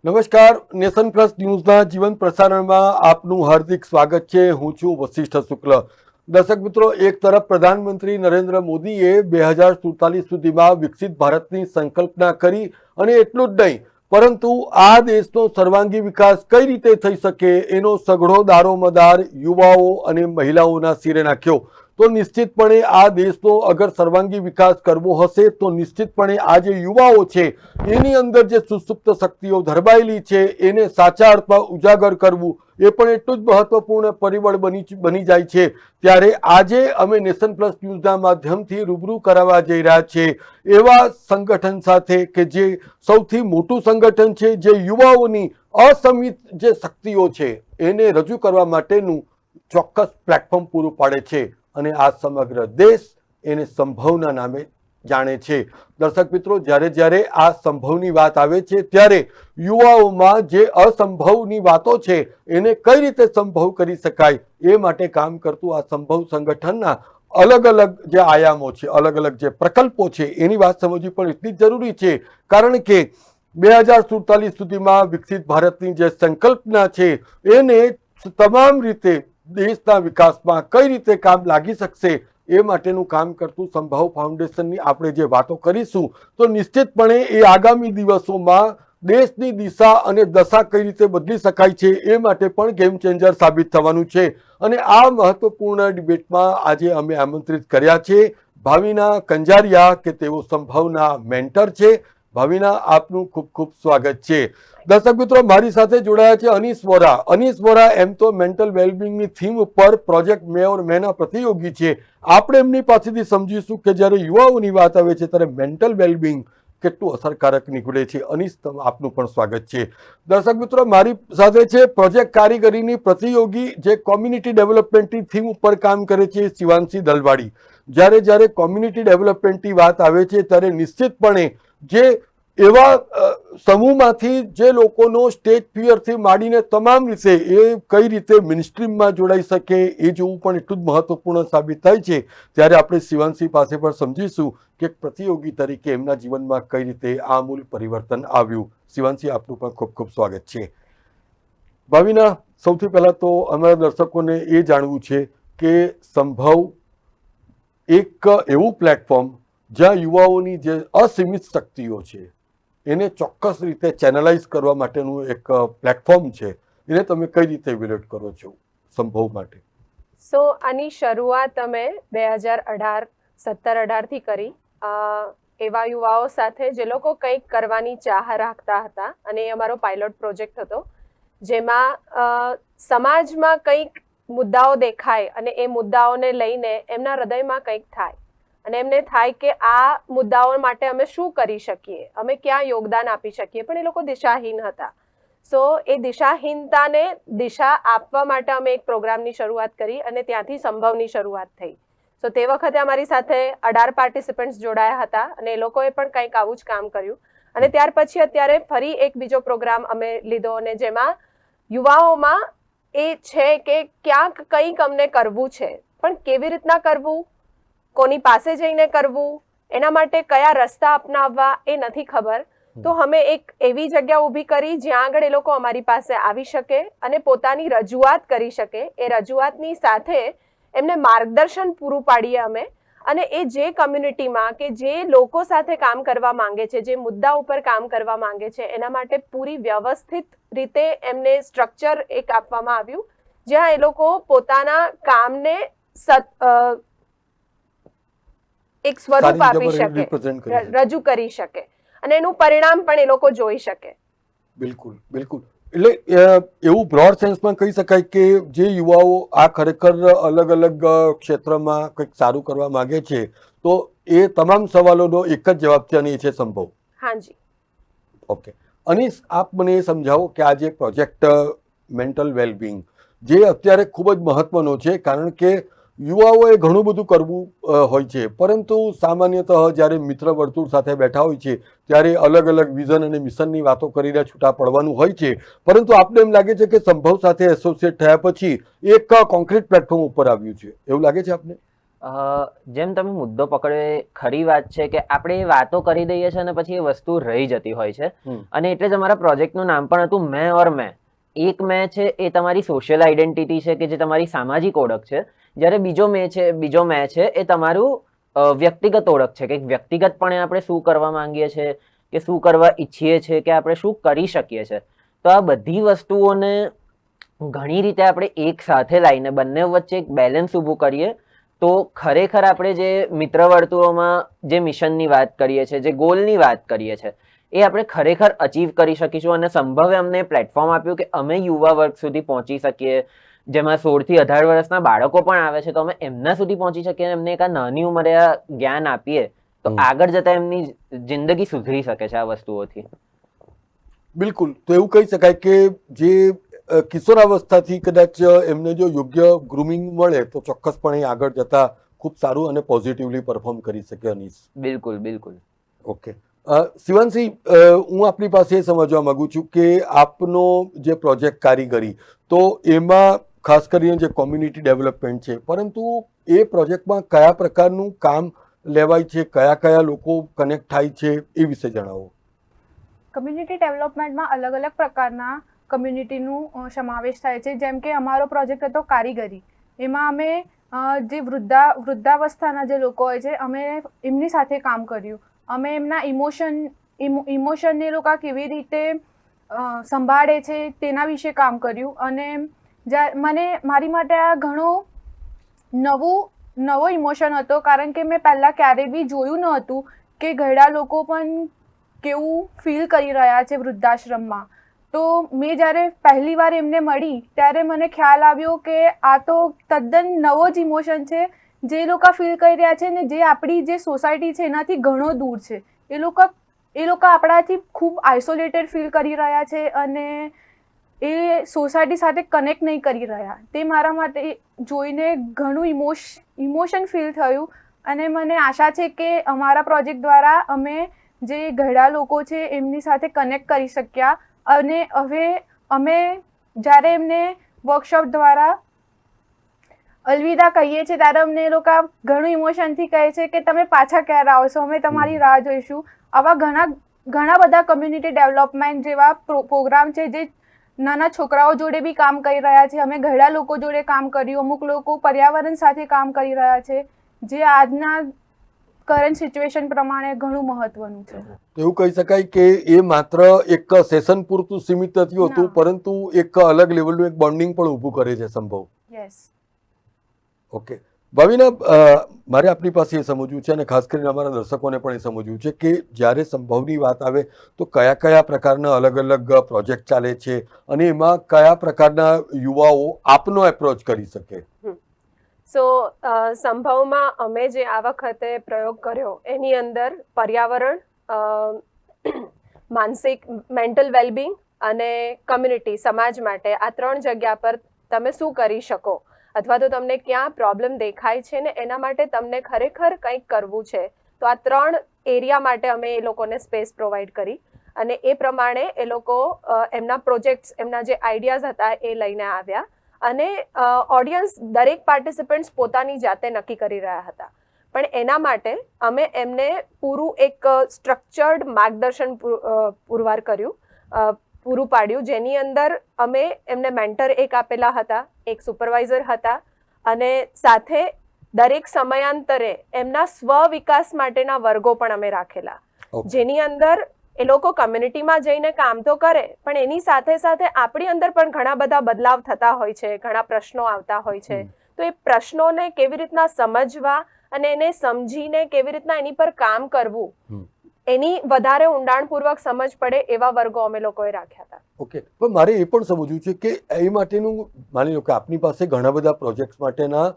નમસ્કાર, nation plus ન્યૂઝના જીવન પ્રસારણમાં આપનું હાર્દિક સ્વાગત છે. હું છું વશિષ્ઠ શુક્લ. દર્શક મિત્રો, એક તરફ પ્રધાનમંત્રી નરેન્દ્ર મોદીએ 2047 સુધીમાં વિકસિત ભારતની સંકલ્પના કરી અને એટલું જ નહીં, પરંતુ આ દેશનો સર્વાંગી વિકાસ કઈ રીતે થઈ શકે એનો સઘળો દારોમદાર યુવાઓ અને મહિલાઓના શિરે નાખ્યો. તો નિશ્ચિતપણે આ દેશનો અગર સર્વાંગી વિકાસ કરવો હશે તો નિશ્ચિતપણે આ જે યુવાઓ છે એની અંદર જે સુસુપ્ત શક્તિઓ ધરબાયેલી છે એને સાચા અર્થમાં ઉજાગર કરવું એ પણ એટલું જ મહત્વપૂર્ણ પરિબળ બની જાય છે. ત્યારે આજે અમે નેશન પ્લસ ન્યૂઝના માધ્યમથી રૂબરૂ કરાવવા જઈ રહ્યા છીએ એવા સંગઠન સાથે કે જે સૌથી મોટું સંગઠન છે, જે યુવાઓની અસમિત જે શક્તિઓ છે એને રજૂ કરવા માટેનું ચોક્કસ પ્લેટફોર્મ પૂરું પાડે છે અને આ સમગ્ર દેશ એને સંભવના નામે જાણે છે. દર્શક મિત્રો, જ્યારે આ સંભવની વાત આવે છે ત્યારે યુવાઓમાં જે અસંભવની વાતો છે એને કઈ રીતે સંભવ કરી શકાય એ માટે કામ કરતું આ સંભવ સંગઠનના અલગ અલગ જે આયામો છે, અલગ અલગ જે પ્રકલ્પો છે એની વાત સમજવી પણ એટલી જ જરૂરી છે. કારણ કે 2047 સુધીમાં વિકસિત ભારતની જે સંકલ્પના છે એને તમામ રીતે દેશના વિકાસમાં કઈ રીતે કામ લાગી શકશે એ માટેનું કામ કરતું સંભવ ફાઉન્ડેશનની આપણે જે વાતો કરીશું તો નિશ્ચિતપણે એ આગામી દિવસોમાં દેશની દિશા અને દશા કઈ રીતે બદલી શકાય છે એ માટે પણ ગેમ ચેન્જર સાબિત થવાનું છે. અને આ મહત્વપૂર્ણ ડિબેટમાં આજે અમે આમંત્રિત કર્યા છે ભાવિના કંજારિયા કે તેઓ સંભવના મેન્ટર છે. ભાવિના, આપનું ખૂબ ખૂબ સ્વાગત છે. દર્શક મિત્રો, મારી સાથે જોડાયા છે અનીસ વોરા. અનીસ વોરા એમ તો મેન્ટલ વેલબિંગની થીમ ઉપર પ્રોજેક્ટ મે ઓર મેના પ્રતિયોગી છે. આપણે એમની પાસેથી સમજીશું કે જ્યારે યુવાઓની વાત આવે છે ત્યારે મેન્ટલ વેલબિંગ કેટલું અસરકારક નીકળે છે. અનીસ, આપનું પણ સ્વાગત છે. દર્શક મિત્રો, મારી સાથે છે પ્રોજેક્ટ કારીગરીની પ્રતિયોગી જે કોમ્યુનિટી ડેવલપમેન્ટની થીમ ઉપર કામ કરે છે, શિવાંશી દલવાડી. જ્યારે કોમ્યુનિટી ડેવલપમેન્ટની વાત આવે છે ત્યારે નિશ્ચિતપણે જે એવા સમૂહમાંથી જે લોકોનો સ્ટેજ ફિયરથી માંડીને તમામ રીતે એ કઈ રીતે મિનિસ્ટ્રીમાં જોડાઈ શકે એ જોવું પણ એટલું જ મહત્વપૂર્ણ સાબિત થાય છે. ત્યારે આપણે શિવાંશી પાસે પણ સમજીશું કે પ્રતિયોગી તરીકે એમના જીવનમાં કઈ રીતે આમૂલ પરિવર્તન આવ્યું. શિવાંશી, આપનું પણ ખૂબ ખૂબ સ્વાગત છે. ભાવિના, સૌથી પહેલા તો અમારા દર્શકોને એ જાણવું છે કે સંભવ એક એવું પ્લેટફોર્મ જ્યાં યુવાઓની જે અસીમિત શક્તિઓ છે એને ચોક્કસ રીતે ચેનલાઇઝ કરવા માટેનું એક પ્લેટફોર્મ છે, એને તમે કઈ રીતે ઇવેલ્યુએટ કરો છો સંભવ માટે? આની શરૂઆત અમે 2017-18 થી કરી એવા યુવાઓ સાથે જે લોકો કંઈક કરવાની ચાહ રાખતા હતા અને એ અમારો પાયલોટ પ્રોજેક્ટ હતો જેમાં સમાજમાં કંઈક મુદ્દાઓ દેખાય અને એ મુદ્દાઓને લઈને એમના હૃદયમાં કંઈક થાય અને એમને થાય કે આ મુદ્દાઓ માટે અમે શું કરી શકીએ, અમે ક્યાં યોગદાન આપી શકીએ, પણ એ લોકો દિશાહીન હતા. એ દિશાહીનતાને દિશા આપવા માટે અમે એક પ્રોગ્રામની શરૂઆત કરી અને ત્યાંથી સંભવની શરૂઆત થઈ. તે વખતે અમારી સાથે 18 પાર્ટિસિપન્ટ્સ જોડાયા હતા અને એ લોકોએ પણ કંઈક આવું જ કામ કર્યું. અને ત્યાર પછી અત્યારે ફરી એક બીજો પ્રોગ્રામ અમે લીધો અને જેમાં યુવાઓમાં એ છે કે ક્યાંક કંઈક અમને કરવું છે, પણ કેવી રીતના કરવું, કોની પાસે જઈને કરવું, એના માટે કયા રસ્તા અપનાવવા એ નથી ખબર. તો અમે એક એવી જગ્યા ઊભી કરી જ્યાં આગળ એ લોકો અમારી પાસે આવી શકે અને પોતાની રજૂઆત કરી શકે. એ રજૂઆતની સાથે એમને માર્ગદર્શન પૂરું પાડીએ અમે. અને એ જે કમ્યુનિટીમાં કે જે લોકો સાથે કામ કરવા માંગે છે, જે મુદ્દા ઉપર કામ કરવા માંગે છે, એના માટે પૂરી વ્યવસ્થિત રીતે એમને સ્ટ્રક્ચર એક આપવામાં આવ્યું જ્યાં એ લોકો પોતાના કામને એક સ્વરૂપ આપી શકે, રજૂ કરી શકે અને એનું પરિણામ પણ એ લોકો જોઈ શકે. બિલકુલ બિલકુલ. એટલે એવું બ્રોડ સેન્સમાં કહી શકાય કે જે યુવાઓ આ ખરેખર અલગ અલગ ક્ષેત્રમાં કંઈક સારું કરવા માંગે છે તો એ તમામ સવાલોનો એક જ જવાબ છે અને એ છે સંભવ. હાજી. ઓકે અનીસ, આપ મને એ સમજાવો કે આ જે પ્રોજેક્ટ મેન્ટલ વેલબિંગ જે અત્યારે ખૂબ જ મહત્વનો છે, કારણ કે યુવાઓએ ઘણું બધું કરવું હોય છે, પરંતુ સામાન્યતઃ જ્યારે મિત્ર વર્તુળ સાથે બેઠા હોય છે ત્યારે અલગ અલગ વિઝન અને મિશનની વાતો કરીને છૂટા પડવાનું હોય છે. પરંતુ આપને એમ લાગે છે કે સંભવ સાથે એસોસિએટ થયા પછી એક કોન્ક્રીટ પ્લેટફોર્મ ઉપર આવ્યું છે, એવું લાગે છે આપને? જેમ તમે મુદ્દો પકડ્યો એ ખરી વાત છે કે આપણે એ વાતો કરી દઈએ છીએ અને પછી એ વસ્તુ રહી જતી હોય છે. અને એટલે જ અમારા પ્રોજેક્ટનું નામ પણ હતું મેં ઓર મેં. એક મેં છે એ તમારી સોશિયલ આઈડેન્ટિટી છે કે જે તમારી સામાજિક ઓળખ છે, જ્યારે બીજો મેં છે એ તમારું વ્યક્તિગત ઓળખ છે કે વ્યક્તિગતપણે આપણે શું કરવા માંગીએ છીએ કે શું કરવા ઈચ્છીએ છીએ કે આપણે શું કરી શકીએ છીએ. તો આ બધી વસ્તુઓને ઘણી રીતે આપણે એક સાથે લાવીને બંને વચ્ચે એક બેલેન્સ ઊભું કરીએ તો ખરેખર આપણે જે મિત્ર વર્તુળોમાં જે મિશનની વાત કરીએ છીએ, જે ગોલની વાત કરીએ છીએ, એ આપણે ખરેખર અચીવ કરી શકીશું. અને સંભવે અમને પ્લેટફોર્મ આપ્યું કે અમે યુવા વર્ગ સુધી પહોંચી શકીએ, જેમાં 16 થી 18 વર્ષના બાળકો પણ આવે છે, તો અમે એમના સુધી પહોંચી શકીએ, એમને એક નાની ઉંમરે આ જ્ઞાન આપીએ તો આગળ જતા એમની જિંદગી સુધરી શકે છે આ વસ્તુઓથી. બિલકુલ. તો એવું કહી શકાય કે જે કિશોરાવસ્થાથી કદાચ એમને જો યોગ્ય ગ્રુમિંગ મળે તો ચોક્કસપણે આગળ જતા ખૂબ સારું અને પોઝિટિવલી પરફોર્મ કરી શકે. અનીશ, બિલકુલ બિલકુલ. ઓકે. શિવાંશી, હું આપની પાસે એ સમજવા માંગુ છું કે આપનો જે પ્રોજેક્ટ કારીગરી, તો એમાં ખાસ કરીને જે કોમ્યુનિટી ડેવલપમેન્ટ છે, પરંતુ એ પ્રોજેક્ટમાં કયા પ્રકારનું કામ લેવાય છે, કયા કયા લોકો કનેક્ટ થાય છે, એ વિશે જણાવો. કમ્યુનિટી ડેવલપમેન્ટમાં અલગ અલગ પ્રકારના કમ્યુનિટીનું સમાવેશ થાય છે. જેમ કે અમારો પ્રોજેક્ટ હતો કારીગરી. એમાં અમે જે વૃદ્ધાવસ્થાના જે લોકો હોય છે, અમે એમની સાથે કામ કર્યું. અમે એમના ઇમોશનને લોકો કેવી રીતે સંભાળે છે તેના વિશે કામ કર્યું. અને મારી માટે આ ઘણો નવો ઇમોશન હતો, કારણ કે મેં પહેલાં ક્યારેય બી જોયું ન હતું કે ઘરડા લોકો પણ કેવું ફીલ કરી રહ્યા છે વૃદ્ધાશ્રમમાં. તો મેં જ્યારે પહેલી વાર એમને મળી ત્યારે મને ખ્યાલ આવ્યો કે આ તો તદ્દન નવો જ ઇમોશન છે જે લોકો ફીલ કરી રહ્યા છે ને જે આપણી જે સોસાયટી છે એનાથી ઘણો દૂર છે. એ લોકો આપણાથી ખૂબ આઇસોલેટેડ ફીલ કરી રહ્યા છે અને એ સોસાયટી સાથે કનેક્ટ નહીં કરી રહ્યા. તે મારા માટે જોઈને ઘણું ઇમોશન ફીલ થયું. અને મને આશા છે કે અમારા પ્રોજેક્ટ દ્વારા અમે જે ઘરડા લોકો છે એમની સાથે કનેક્ટ કરી શક્યા. અને હવે અમે જ્યારે એમને વર્કશોપ દ્વારા અલવિદા કહીએ છીએ ત્યારે અમને એ લોકો ઘણું ઇમોશનથી કહે છે કે તમે પાછા ક્યારે આવશો, અમે તમારી રાહ જોઈશું. આવા ઘણા બધા કમ્યુનિટી ડેવલપમેન્ટ જેવા પ્રોગ્રામ છે જે નાના છોકરાઓ જોડે બી કામ કરી રહ્યા છે. અમે ઘરડા લોકો જોડે કામ કર્યું. અમુક લોકો પર્યાવરણ સાથે કામ કરી રહ્યા છે, જે આજના કરંટ સિચ્યુએશન પ્રમાણે ઘણું મહત્વનું છે. એવું કહી શકાય કે એ માત્ર એક સેશન પૂરતું સીમિત નથી હોતું, પરંતુ એક અલગ લેવલનું એક બોન્ડિંગ પણ ઊભું કરે છે સંભવ. યસ. ઓકે ભાવિના, મારે આપની પાસે એ સમજવું છે અને ખાસ કરીને અમારા દર્શકોને પણ એ સમજવું છે કે જ્યારે સંભવની વાત આવે તો કયા કયા પ્રકારના અલગ અલગ પ્રોજેક્ટ ચાલે છે અને એમાં કયા પ્રકારના યુવાઓ આપનો એપ્રોચ કરી શકે. સો સંભવમાં અમે જે આ વખતે પ્રયોગ કર્યો એની અંદર પર્યાવરણ, માનસિક મેન્ટલ વેલબિંગ અને કમ્યુનિટી સમાજ માટે આ 3 જગ્યા પર તમે શું કરી શકો અથવા તો તમને ક્યાં પ્રોબ્લેમ દેખાય છે ને એના માટે તમને ખરેખર કંઈક કરવું છે, તો આ 3 એરિયા માટે અમે એ લોકોને સ્પેસ પ્રોવાઈડ કરી. અને એ પ્રમાણે એ લોકો એમના પ્રોજેક્ટ્સ, એમના જે આઈડિયાઝ હતા એ લઈને આવ્યા. અને ઓડિયન્સ, દરેક પાર્ટિસિપન્ટ્સ પોતાની જાતે નક્કી કરી રહ્યા હતા. પણ એના માટે અમે એમને પૂરું એક સ્ટ્રક્ચર્ડ માર્ગદર્શન પૂરું પાડ્યું, જેની અંદર અમે એમને મેન્ટર એક આપેલા હતા, એક સુપરવાઇઝર હતા અને સાથે દરેક સમયાંતરે એમના સ્વ વિકાસ માટેના વર્ગો પણ અમે રાખેલા, જેની અંદર એ લોકો કમ્યુનિટીમાં જઈને કામ તો કરે પણ એની સાથે સાથે આપણી અંદર પણ ઘણા બધા બદલાવ થતા હોય છે, ઘણા પ્રશ્નો આવતા હોય છે. તો એ પ્રશ્નોને કેવી રીતના સમજવા અને એને સમજીને કેવી રીતના એની પર કામ કરવું, એની વધારે ઊંડાણપૂર્વક સમજ પડે એવા વર્ગો અમે લોકોએ રાખ્યા હતા. ઓકે, પણ મારે એ પણ સમજવું છે કે એ માટેનું, માની લો કે આપની પાસે ઘણા બધા પ્રોજેક્ટ માટેના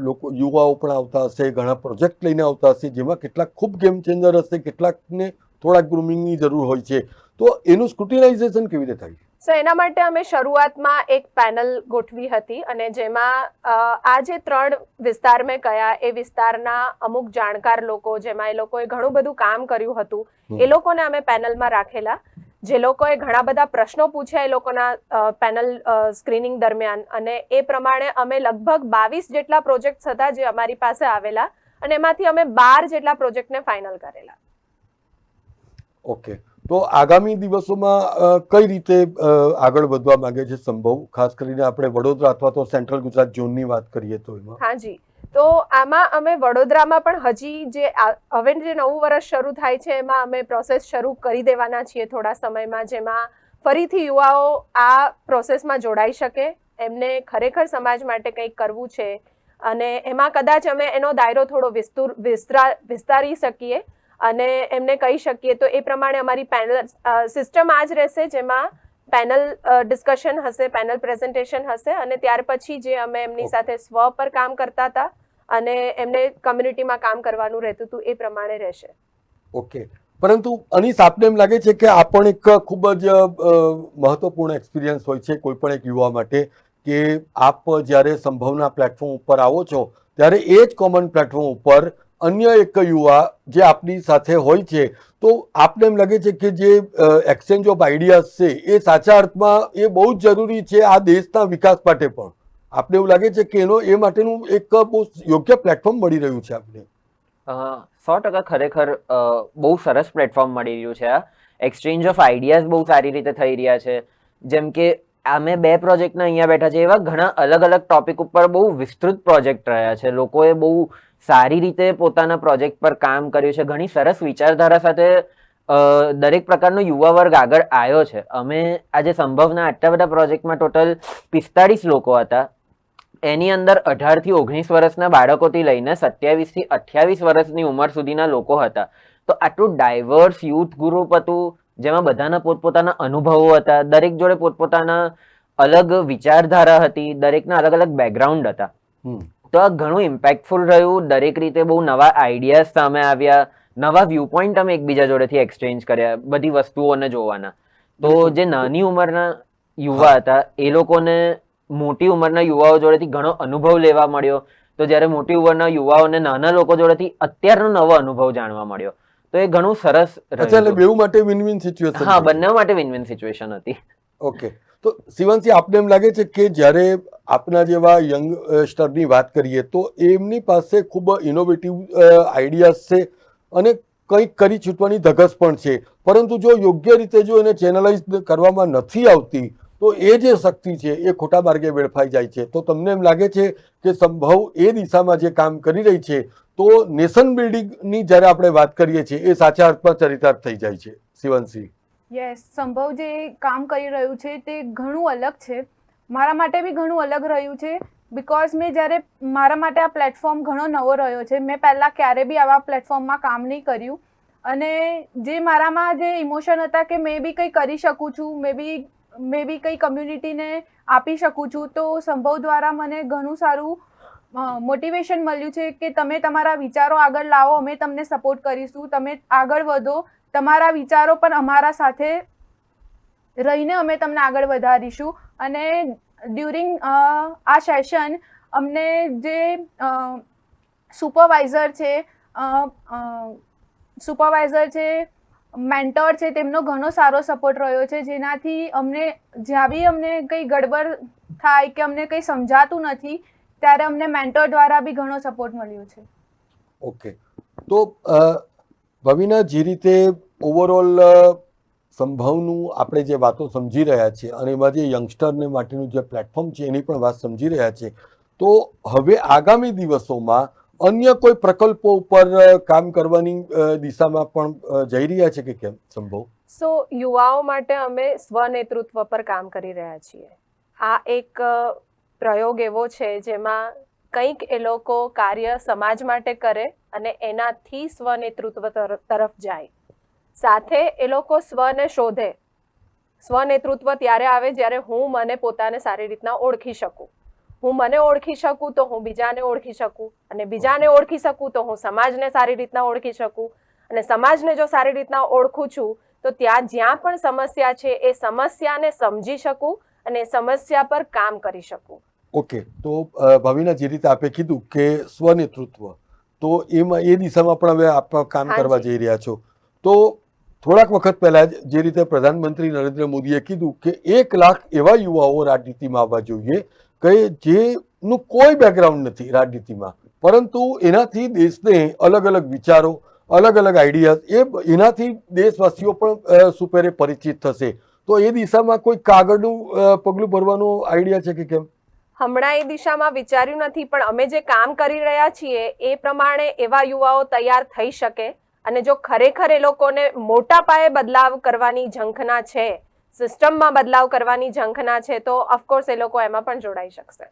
લોકો, યુવાઓ પણ આવતા હશે, ઘણા પ્રોજેક્ટ લઈને આવતા હશે, જેમાં કેટલાક ખૂબ ગેમ ચેન્જર હશે, કેટલાકને થોડાક ગ્રુમિંગની જરૂર હોય છે, તો એનું સ્ક્રુટિનાઇઝેશન કેવી રીતે થાય? સો એના માટે અમે શરૂઆતમાં એક પેનલ ગોઠવી હતી અને જેમાં આ જે 3 વિસ્તાર મેં કયા એ વિસ્તારના અમુક જાણકાર લોકો, જેમાં એ લોકોએ ઘણું બધું કામ કર્યું હતું, એ લોકોને અમે પેનલમાં રાખેલા, જે લોકોએ ઘણા બધા પ્રશ્નો પૂછ્યા એ લોકોના પેનલ સ્ક્રીનિંગ દરમિયાન, અને એ પ્રમાણે અમે લગભગ 22 જેટલા પ્રોજેક્ટ્સ હતા જે અમારી પાસે આવેલા, અને એમાંથી અમે 12 જેટલા પ્રોજેક્ટને ફાઇનલ કરેલા. ઓકે, તો આગામી દિવસોમાં કઈ રીતે આગળ વધવા માંગે છે સંભવ? ખાસ કરીને આપણે વડોદરા અથવા તો સેન્ટ્રલ ગુજરાત ઝોનની વાત કરીએ તો એમાં. હાજી, તો આમાં અમે વડોદરામાં પણ હજી જે હવે જે નવું વર્ષ શરૂ થાય છે એમાં અમે પ્રોસેસ શરૂ કરી દેવાના છીએ થોડા સમયમાં, જેમાં ફરીથી યુવાઓ આ પ્રોસેસમાં જોડાઈ શકે, એમને ખરેખર સમાજ માટે કંઈક કરવું છે, અને એમાં કદાચ અમે એનો દાયરો થોડો વિસ્તારી શકીએ અને એમને કહી શકીએ. તો એ પ્રમાણે અમારી પેનલ સિસ્ટમ આ જ રહેશે, જેમાં પેનલ ડિસ્કશન હશે, પેનલ પ્રેઝન્ટેશન હશે, અને ત્યાર પછી જે અમે એમની સાથે સ્વ પર કામ કરતા હતા અને એમને કમ્યુનિટીમાં કામ કરવાનું રહેતું હતું એ પ્રમાણે રહેશે. ઓકે, પરંતુ અનીસ, આપને એમ લાગે છે કે આ પણ એક ખૂબ જ મહત્વપૂર્ણ એક્સપિરિયન્સ હોય છે કોઈ પણ એક યુવા માટે, કે આપ જ્યારે સંભવના પ્લેટફોર્મ ઉપર આવો છો ત્યારે એ જ કોમન પ્લેટફોર્મ ઉપર અન્ય એક યુવા જે આપની સાથે હોય છે, તો આપને એમ લાગે છે કે જે એક્સચેન્જ ઓફ આઈડિયાઝ છે એ સાચા અર્થમાં એ બહુ જ જરૂરી છે આ દેશના વિકાસ માટે પણ? આપને એવું લાગે છે કે એ માટેનું એક બહુ યોગ્ય પ્લેટફોર્મ મળી રહ્યું છે આપને? 100% ખરેખર બહુ સરસ પ્લેટફોર્મ મળી રહ્યું છે. આ એક્સચેન્જ ઓફ આઈડિયાઝ બહુ સારી રીતે થઈ રહ્યા છે. જેમ કે અમે 2 પ્રોજેક્ટના અહીંયા બેઠા છે, એવા ઘણા અલગ અલગ ટોપિક ઉપર બહુ વિસ્તૃત પ્રોજેક્ટ રહ્યા છે. લોકોએ બહુ સારી રીતે પોતાના પ્રોજેક્ટ પર કામ કર્યું છે. ઘણી સરસ વિચારધારા સાથે દરેક પ્રકારનો યુવા વર્ગ આગળ આવ્યો છે. અમે આજે સંભવના આટલા બધા પ્રોજેક્ટમાં ટોટલ 45 લોકો હતા. એની અંદર 18 થી 19 વર્ષના બાળકોથી લઈને 27 થી 28 વર્ષની ઉંમર સુધીના લોકો હતા. તો આટલું ડાયવર્સ યુથ ગ્રુપ હતું, જેમાં બધાના પોતપોતાના અનુભવો હતા, દરેક જોડે પોતપોતાના અલગ વિચારધારા હતી, દરેકના અલગ અલગ બેકગ્રાઉન્ડ હતા. તો આ ઘણું ઇમ્પેક્ટફુલ રહ્યું. દરેક રીતે બહુ નવા આઈડિયાઝ સામે આવ્યા, નવા વ્યૂ પોઈન્ટ અમે એકબીજા જોડેથી એક્સચેન્જ કર્યા બધી વસ્તુઓને જોવાના. તો જે નાની ઉંમરના યુવા હતા એ લોકોને મોટી ઉંમરના યુવાઓ જોડેથી ઘણો અનુભવ લેવા મળ્યો. તો જ્યારે મોટી ઉંમરના યુવાઓને નાના લોકો જોડેથી અત્યારનો નવો અનુભવ જાણવા મળ્યો. તો એ ઘણું સરસ રહ્યું. એટલે બેઉ માટે વિન વિન સિચ્યુએશન. હા, બંને માટે વિન વિન સિચ્યુએશન હતી. ઓકે, તો શિવાંશી, આપને એમ લાગે છે કે જ્યારે આપના જેવા યંગસ્ટરની વાત કરીએ તો એમની પાસે ખૂબ ઇનોવેટિવ આઈડિયાઝ છે અને કંઈક કરી છૂટવાની ધગશ પણ છે, પરંતુ જો યોગ્ય રીતે જો એને ચેનલાઇઝ કરવામાં નથી આવતી તો એ જે શક્તિ છે એ ખોટા માર્ગે વેડફાઈ જાય છે. તો તમને એમ લાગે છે કે સંભવ એ દિશામાં જે કામ કરી રહી છે તો નેશન બિલ્ડિંગની જ્યારે આપણે વાત કરીએ છીએ એ સાચા અર્થમાં ચરિતાર્થ થઈ જાય છે? શિવાંશી. યસ, સંભવ જે કામ કરી રહ્યું છે તે ઘણું અલગ છે. મારા માટે બી ઘણું અલગ રહ્યું છે, બિકોઝ મેં જ્યારે મારા માટે આ પ્લેટફોર્મ ઘણો નવો રહ્યો છે. મેં પહેલાં ક્યારે બી આવા પ્લેટફોર્મમાં કામ નહીં કર્યું, અને જે મારામાં જે ઇમોશન હતા કે મેં બી કંઈ કરી શકું છું, મેં બી કંઈ કમ્યુનિટીને આપી શકું છું, તો સંભવ દ્વારા મને ઘણું સારું મોટિવેશન મળ્યું છે કે તમે તમારા વિચારો આગળ લાવો, અમે તમને સપોર્ટ કરીશું, તમે આગળ વધો, તમારા વિચારો પણ અમારા સાથે રહીને અમે તમને આગળ વધારીશું. અને ડ્યુરિંગ આ સેશન અમને જે સુપરવાઇઝર છે, મેન્ટર છે, તેમનો ઘણો સારો સપોર્ટ રહ્યો છે, જેનાથી અમને જ્યાં બી અમને કંઈ ગડબડ થાય કે અમને કંઈ સમજાતું નથી ત્યારે અમને મેન્ટર દ્વારા બી ઘણો સપોર્ટ મળ્યો છે. ઓકે, તો ભવિના, જે રીતે ઓવરઓલ સંભવનું આપણે જે વાતો સમજી રહ્યા છીએ અને એમાં જે યંગસ્ટરને માટેનું જે પ્લેટફોર્મ છે એની પણ વાત સમજી રહ્યા છે, તો હવે આગામી દિવસોમાં અન્ય કોઈ પ્રકલ્પો ઉપર કામ કરવાની દિશામાં પણ જઈ રહ્યા છે કે કેમ સંભવ? સો યુવાઓ માટે અમે સ્વનેતૃત્વ પર કામ કરી રહ્યા છીએ. આ એક પ્રયોગ એવો છે જેમાં કંઈક એ લોકો કાર્ય સમાજ માટે કરે અને એનાથી સ્વનેતૃત્વ તરફ જાય. સાથે એ લોકો સ્વને શોધે. સ્વનેતૃત્વ ત્યારે આવે જ્યારે હું મને પોતાને સારી રીતના ઓળખી શકું. હું મને ઓળખી શકું તો હું બીજાને ઓળખી શકું, અને બીજાને ઓળખી શકું તો હું સમાજને સારી રીતના ઓળખી શકું, અને સમાજને જો સારી રીતના ઓળખું છું તો ત્યાં જ્યાં પણ સમસ્યા છે એ સમસ્યાને સમજી શકું અને સમસ્યા પર કામ કરી શકું. ઓકે, તો ભવિના, જે રીતે આપે કીધું કે સ્વનેતૃત્વ, તો એમાં એ દિશામાં પણ હવે આપ કામ કરવા જઈ રહ્યા છો, તો થોડાક વખત પહેલા જે રીતે પ્રધાનમંત્રી નરેન્દ્ર મોદીએ કીધું કે 1 લાખ એવા યુવાઓ રાજનીતિમાં આવવા જોઈએ કે જેનું કોઈ બેકગ્રાઉન્ડ નથી રાજનીતિમાં, પરંતુ એનાથી દેશને અલગ અલગ વિચારો, અલગ અલગ આઈડિયાઝ એનાથી દેશવાસીઓ પણ સુપેરે પરિચિત થશે. તો એ દિશામાં કોઈ કાગળનું પગલું ભરવાનો આઈડિયા છે કે કેમ? હમણાં એ દિશામાં વિચાર્યું નથી, પણ અમે જે કામ કરી રહ્યા છીએ એ પ્રમાણે એવા યુવાઓ તૈયાર થઈ શકે, અને જો ખરેખર એ લોકોને મોટા પાયે બદલાવ કરવાની ઝંખના છે, સિસ્ટમમાં બદલાવ કરવાની ઝંખના છે, તો ઓફકોર્સ એ લોકો એમાં પણ જોડાઈ શકશે.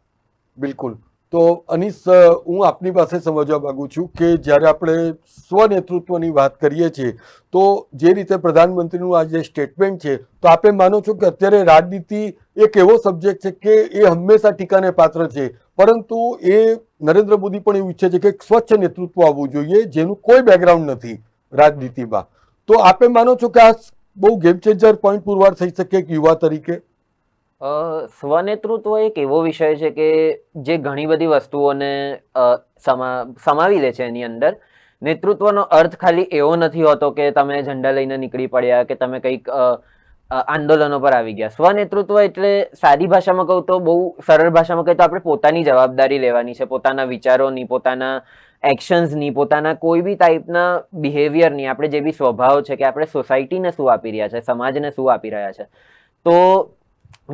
બિલકુલ. તો અનીસ, હું આપની પાસે સમજવા માંગુ છું કે જ્યારે આપણે સ્વનેતૃત્વની વાત કરીએ છીએ તો જે રીતે પ્રધાનમંત્રીનું આ જે સ્ટેટમેન્ટ છે, તો આપે માનો છો કે અત્યારે રાજનીતિ એક એવો સબ્જેક્ટ છે કે એ હંમેશા ટીકાને પાત્ર છે, પરંતુ એ નરેન્દ્ર મોદી પણ એવું ઈચ્છે છે કે એક સ્વચ્છ નેતૃત્વ આવવું જોઈએ જેનું કોઈ બેકગ્રાઉન્ડ નથી રાજનીતિમાં. તો આપે માનો છો કે આ બહુ ગેમ ચેન્જર પોઈન્ટ પુરવાર થઈ શકે એક યુવા તરીકે? સ્વનેતૃત્વ એક એવો વિષય છે કે જે ઘણી બધી વસ્તુઓને સમાવી લે છે એની અંદર. નેતૃત્વનો અર્થ ખાલી એવો નથી હોતો કે તમે ઝંડા લઈને નીકળી પડ્યા કે તમે કંઈક આંદોલનો પર આવી ગયા. સ્વનેતૃત્વ એટલે સાદી ભાષામાં કહું તો, બહુ સરળ ભાષામાં કહું તો આપણે પોતાની જવાબદારી લેવાની છે, પોતાના વિચારોની, પોતાના એક્શન્સની, પોતાના કોઈ બી ટાઈપના બિહેવિયરની, આપણે જે બી સ્વભાવ છે કે આપણે સોસાયટીને શું આપી રહ્યા છે, સમાજને શું આપી રહ્યા છે. તો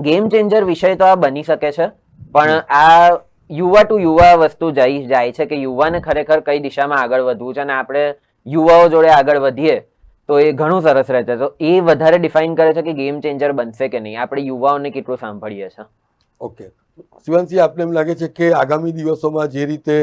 ગેમ ચેન્જર વિષય તો આ બની શકે છે, પણ આ યુવા ટુ યુવા વસ્તુ જાય છે કે યુવાને ખરેખર કઈ દિશામાં આગળ વધવું છે, અને આપણે યુવાઓ જોડે આગળ વધીએ તો એ ઘણું સરસ રહે છે. તો એ વધારે ડિફાઇન કરે છે કે ગેમ ચેન્જર બનશે કે નહીં, આપણે યુવાઓને કેટલું સાંભળીએ છીએ. ઓકે શિવાંશી, આપને એમ લાગે છે કે આગામી દિવસોમાં જે રીતે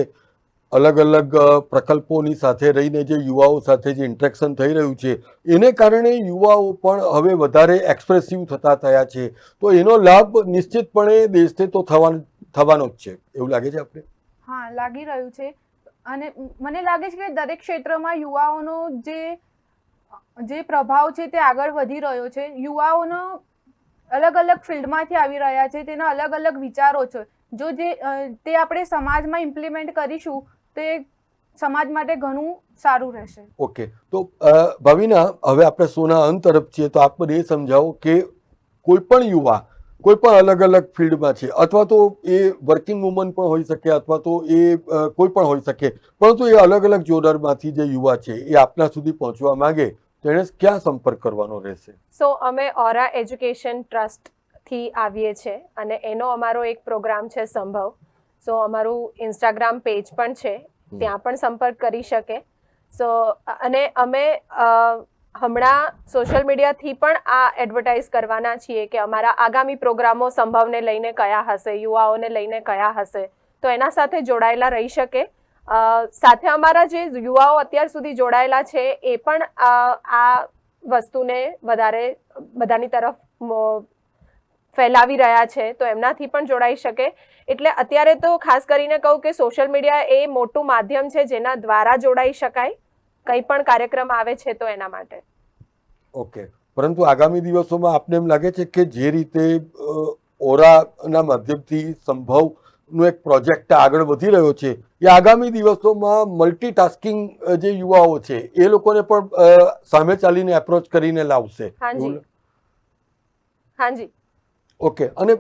અલગ અલગ પ્રકલ્પોની સાથે રહીને જે યુવાઓ સાથે જે ઇન્ટરેક્શન થઈ રહ્યું છે એને કારણે યુવાઓ પણ હવે વધારે એક્સપ્રેસિવ થયા છે, તો એનો લાભ નિશ્ચિતપણે દેશને તો થવાનો જ છે, એવું લાગે છે આપને? હા, લાગી રહ્યું છે. અને મને લાગે છે કે દરેક ક્ષેત્રમાં યુવાઓનો જે પ્રભાવ છે તે આગળ વધી રહ્યો છે. યુવાઓનો અલગ અલગ ફિલ્ડમાંથી આવી રહ્યા છે, તેના અલગ અલગ વિચારો છે. જો તે આપણે સમાજમાં ઇમ્પ્લિમેન્ટ કરીશું તો એ સમાજ માટે ઘણું સારું રહેશે. ઓકે, તો ભાવિના, હવે આપણે શોના અંત તરફ છીએ, તો આપ મને એ સમજાવો કે કોઈ પણ યુવા કોઈ પણ અલગ અલગ ફિલ્ડમાં છે, અથવા તો એ વર્કિંગ વુમન પણ હોઈ શકે, અથવા તો એ કોઈ પણ હોઈ શકે, પરંતુ એ અલગ અલગ જોનરમાંથી જે યુવા છે એ આપના સુધી પહોંચવા માંગે તો એને ક્યાં સંપર્ક કરવાનો રહેશે? સો અમે ઓરા એજ્યુકેશન ટ્રસ્ટથી આવીએ છીએ, અને એનો અમારો એક પ્રોગ્રામ છે સંભવ. સો અમારું ઇન્સ્ટાગ્રામ પેજ પણ છે, ત્યાં પણ સંપર્ક કરી શકે. સો અને અમે હમણાં સોશિયલ મીડિયાથી પણ આ એડવર્ટાઇઝ કરવાના છીએ કે અમારા આગામી પ્રોગ્રામો સંભવને લઈને કયા હશે, યુવાઓને લઈને કયા હશે, તો એના સાથે જોડાયેલા રહી શકે. સાથે અમારા જે યુવાઓ અત્યાર સુધી જોડાયેલા છે એ પણ આ વસ્તુને વધારે બધાની તરફ ફેલાવી રહ્યા છે, તો એમનાથી પણ જોડાઈ શકે. એટલે અત્યારે તો ખાસ કરીને કહું કે સોશિયલ મીડિયા એ મોટું માધ્યમ છે જેના દ્વારા જોડાઈ શકાય, કંઈ પણ કાર્યક્રમ આવે છે તો એના માટે. ઓકે, પરંતુ આગામી દિવસોમાં આપને એમ લાગે છે કે જે રીતે ઓરાના માધ્યમથી સંભવનો એક પ્રોજેક્ટ આગળ વધી રહ્યો છે, એ આગામી દિવસોમાં મલ્ટીટાસ્કિંગ જે યુવાઓ છે એ લોકોને પણ સામે ચાલીને એપ્રોચ કરીને લાવશે? હાજી. ઓકે, અને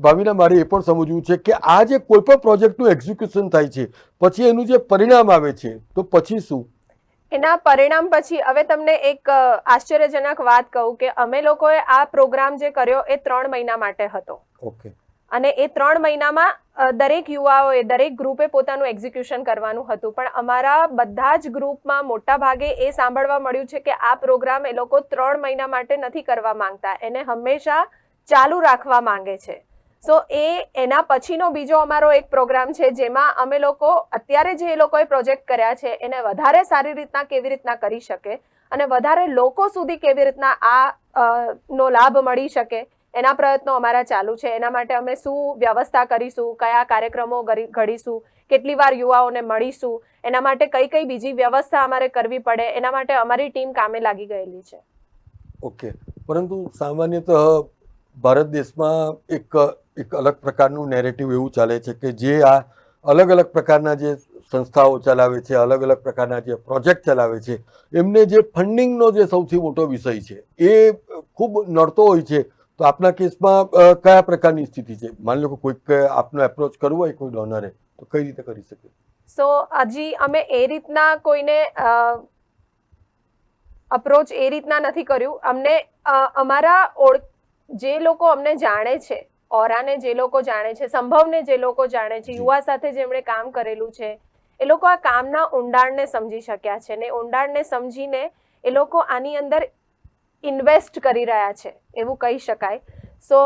ભાવિના, મારે એ પણ સમજવું છે કે આ જે કોઈ પણ પ્રોજેક્ટનું એક્ઝિક્યુશન થાય છે પછી એનું જે પરિણામ આવે છે તો પછી શું? એના પરિણામ પછી હવે તમને એક આશ્ચર્યજનક વાત કહું કે અમે લોકોએ આ પ્રોગ્રામ જે કર્યો એ 3 મહિના માટે હતો. ઓકે. અને એ 3 મહિનામાં દરેક યુવાઓએ, દરેક ગ્રુપે પોતાનું એક્ઝિક્યુશન કરવાનું હતું, પણ અમારા બધા જ ગ્રુપમાં મોટા ભાગે એ સાંભળવા મળ્યું છે કે આ પ્રોગ્રામ એ લોકો 3 મહિના માટે નથી કરવા માંગતા, એને હંમેશા ચાલુ રાખવા માંગે છે. સો એના પછીનો બીજો અમારો એક પ્રોગ્રામ છે જેમાં અમે લોકો અત્યારે જે એ લોકોએ પ્રોજેક્ટ કર્યા છે એને વધારે સારી રીતના કેવી રીતના કરી શકે અને વધારે લોકો સુધી કેવી રીતના આ નો લાભ મળી શકે એના પ્રયત્નો અમારા ચાલુ છે. એના માટે અમે શું વ્યવસ્થા કરીશું, કયા કાર્યક્રમો ઘડીશું, કેટલી વાર યુવાઓને મળીશું, એના માટે કઈ કઈ બીજી વ્યવસ્થા અમારે કરવી પડે, એના માટે અમારી ટીમ કામે લાગી ગયેલી છે. ઓકે, પરંતુ સામાન્યતઃ ભારત દેશમાં એક અલગ પ્રકારનું નેરેટિવ એવું ચાલે છે કે જે આ અલગ અલગ પ્રકારના જે સંસ્થાઓ ચલાવે છે, અલગ અલગ પ્રકારના જે પ્રોજેક્ટ ચલાવે છે, એમને જે ફંડિંગનો જે સૌથી મોટો વિષય છે એ ખૂબ નડતો હોય છે. તો આપના કેસમાં કયા પ્રકારની સ્થિતિ છે? માની લો કે કોઈક આપનો એપ્રોચ કરવો હોય કોઈ ડોનરે, તો કઈ રીતે કરી શકે? સો હજી અમે એ રીતના કોઈને અપ્રોચ એ રીતના નથી કર્યું. અમને અમારા જે લોકો અમને જાણે છે, ઓરાને જે લોકો જાણે છે, સંભવને જે લોકો જાણે છે, યુવા સાથે જેમણે કામ કરેલું છે, એ લોકો આ કામના ઊંડાણને સમજી શક્યા છે ને ઊંડાણને સમજીને એ લોકો આની અંદર ઇન્વેસ્ટ કરી રહ્યા છે એવું કહી શકાય. સો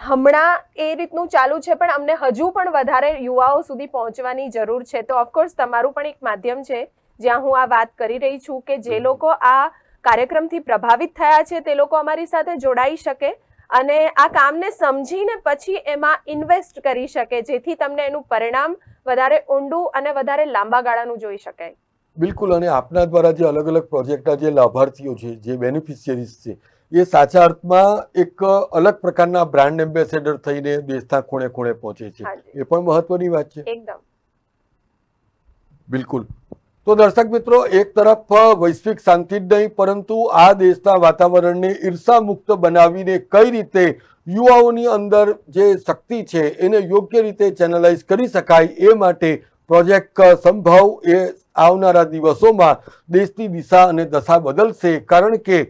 હમણાં એ રીતનું ચાલુ છે, પણ અમને હજુ પણ વધારે યુવાઓ સુધી પહોંચવાની જરૂર છે. તો ઓફકોર્સ તમારું પણ એક માધ્યમ છે જ્યાં હું આ વાત કરી રહી છું કે જે લોકો આ કાર્યક્રમથી પ્રભાવિત થયા છે તે લોકો અમારી સાથે જોડાઈ શકે અને આ કામને સમજીને પછી એમાં ઇન્વેસ્ટ કરી શકે, જેથી તમને એનું પરિણામ વધારે ઊંડું અને વધારે લાંબા ગાળાનું જોઈ શકાય. બિલકુલ. અને આપના દ્વારા જે અલગ અલગ પ્રોજેક્ટના જે લાભાર્થીઓ છે, જે બેનિફિશિયરીઝ છે, એ સાચા અર્થમાં એક અલગ પ્રકારના બ્રાન્ડ એમ્બેસેડર થઈને દેશના ખૂણે ખૂણે પહોંચે છે. એ પણ મહત્વની વાત છે. એકદમ બિલકુલ. તો દર્શક મિત્રો, એક તરફ વૈશ્વિક શાંતિ જ નહીં, પરંતુ આ દેશના વાતાવરણને ઈર્ષા મુક્ત બનાવીને કઈ રીતે યુવાઓની અંદર જે શક્તિ છે એને યોગ્ય રીતે ચેનલાઇઝ કરી શકાય, એ માટે પ્રોજેક્ટ સંભવ એ આવનારા દિવસોમાં દેશની દિશા અને દશા બદલશે. કારણ કે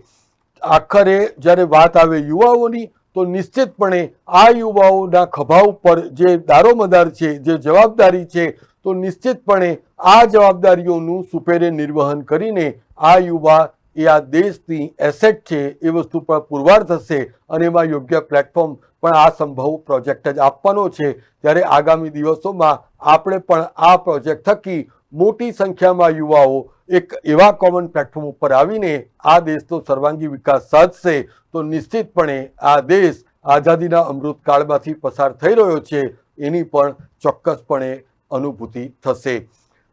આખરે જ્યારે વાત આવે યુવાઓની, તો નિશ્ચિતપણે આ યુવાઓના ખભા ઉપર જે દારોમદાર છે, જે જવાબદારી છે, તો નિશ્ચિતપણે આ જવાબદારીઓનું સુપેરે નિર્વહન કરીને આ યુવા એ આ દેશની એસેટ છે એ વસ્તુ પર પુરવાર થશે અને એમાં યોગ્ય પ્લેટફોર્મ પણ આ સંભવ પ્રોજેક્ટ જ આપવાનો છે. ત્યારે આગામી દિવસોમાં આપણે પણ આ પ્રોજેક્ટ થકી મોટી સંખ્યામાં યુવાઓ એક એવા કોમન પ્લેટફોર્મ ઉપર આવીને આ દેશનો સર્વાંગી વિકાસ સાધશે, તો નિશ્ચિતપણે આ દેશ આઝાદીના અમૃતકાળમાંથી પસાર થઈ રહ્યો છે એની પણ ચોક્કસપણે અનુભૂતિ થશે.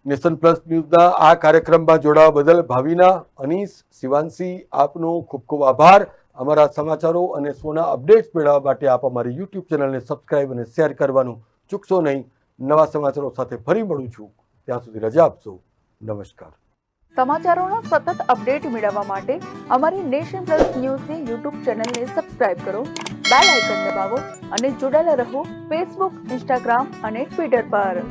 નેશન પ્લસ ન્યૂઝના આ કાર્યક્રમમાં જોડાવા બદલ ભાવિના, અનીસ, શિવાંશી, આપનો ખૂબ ખૂબ આભાર. અમારા સમાચારો અને શોના અપડેટ્સ મેળવવા માટે આપ અમારી યુટ્યુબ ચેનલને સબસ્ક્રાઇબ અને શેર કરવાનું ચૂકશો નહીં. નવા સમાચારો સાથે ફરી મળું છું. ત્યાં સુધી રજા આપશો. નમસ્કાર. સમાચારોનો સતત અપડેટ મેળવવા માટે અમારી નેશન પ્લસ ન્યૂઝની યુટ્યુબ ચેનલને સબસ્ક્રાઇબ કરો, બેલ આઇકન દબાવો અને જોડાયેલા રહો ફેસબુક, ઇન્સ્ટાગ્રામ અને ટ્વિટર પર.